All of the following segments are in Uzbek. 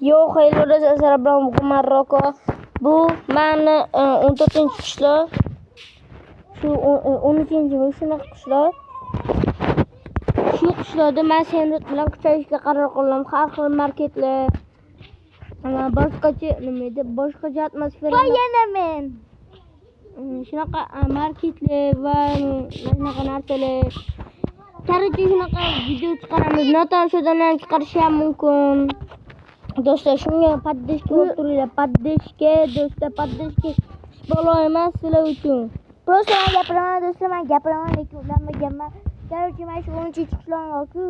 Yo'q, hayırlı sizlar bilan bugun Maroko. Bu meni 14-qishloq. Shu 13-yil shunaqa qishloq. Shu qishloqda men Senrut bilan kuchayishga qaror qildim. Har xil marketlar, boshqacha nima edi, boshqacha atmosfera. Yana men. Shunaqa marketlar va shunaqa narsalar. Tarixchi shunaqa video chiqaramiz. Notanshadan ham chiqarish ham mumkin. Do'stlar, shunga paddeshga o'tiringlar. Paddeshga, do'stlar, paddeshga bola emas sizlar uchun. Просто men gapiraman do'stlar, men gapiraman lekin ulanmaganman. Короче, men shu 13-qishloqqa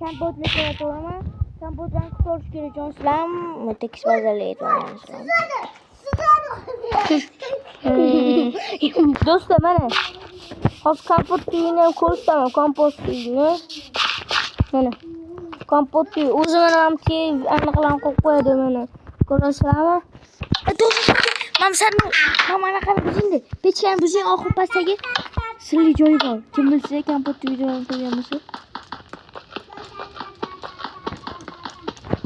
kompotlar qilaman. Kompotlarni ko'rish kerak sizlar. Tekis bazalar aytamiz. Do'stlar, mana hozir kompotni ham ko'rsataman. Kompotni. Mana kompotni o'zim ham aniqlan qo'yib qo'yadi mana. Ko'rasizlarmi? Mana qani buzingdi. Pechkani buzing, oxir pastdagi sirli joyi bor. Kim bilsa kompotni videolarni ko'rgan bo'lsa.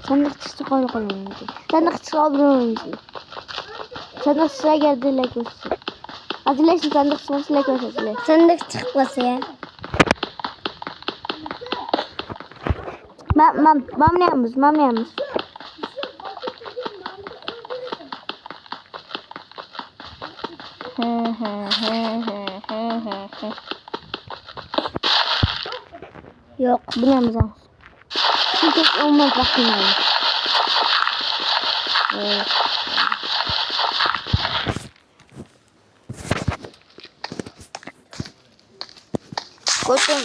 Sandiqcha qo'ying. Sandiqcha obuna bo'ling. Sandiqcha agarda like bo'lsa. Azilashni sandiqcha bo'lsa like bo'lsa. Sandiq chiqib qolsa ya. Mamnunmiz. Yo'q, bilamiz. Çünkü olmaz bakmayalım. Kotum.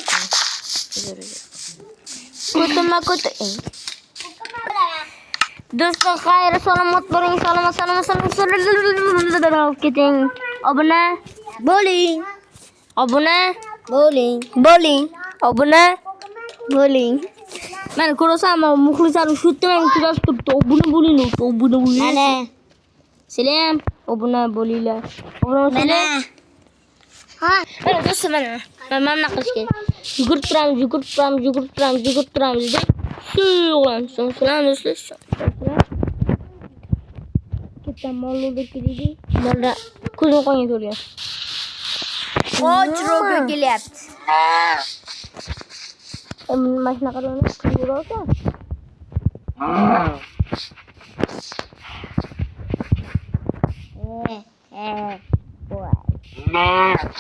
Do'stlar, xayr, salomat bo'ling, salomat. Keting. Obuna Bo'ling. Obuna Bo'ling. Obuna. Bo'ling. Mana ko'rasanmi, muxlislarni shu yerdan kuzatib turibdi. Obuna bo'ling. Mana. Selam. Obuna bo'linglar. Mana. Ha. Mana do'stlar, mana. Men nima qilish kerak? Yugurib turamiz deb. Shu o'g'lamiz, do'stlar. Ketdan mollar keldi. Mollar ko'zim qo'ygan to'lgan. Ochroga kelyapti. Mana shunaqa qilib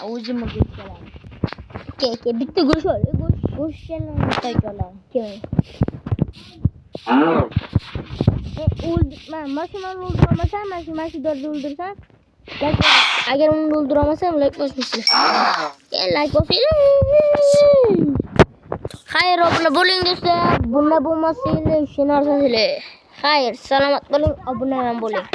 o'zimga kelaman. Ke bitta go'sht ol. Go'shtni tayyorlayman. Keling. Mashinani o'ldiramasam, mashinani o'ldirsam, agar uni o'ldiramasam, like bosmaysiz. Like bosinglar. Xayr, obuna bo'ling do'stlar. Bunda bo'lmasa, shu narsa sizlar. Xayr, salomat bo'ling, obuna ham bo'ling.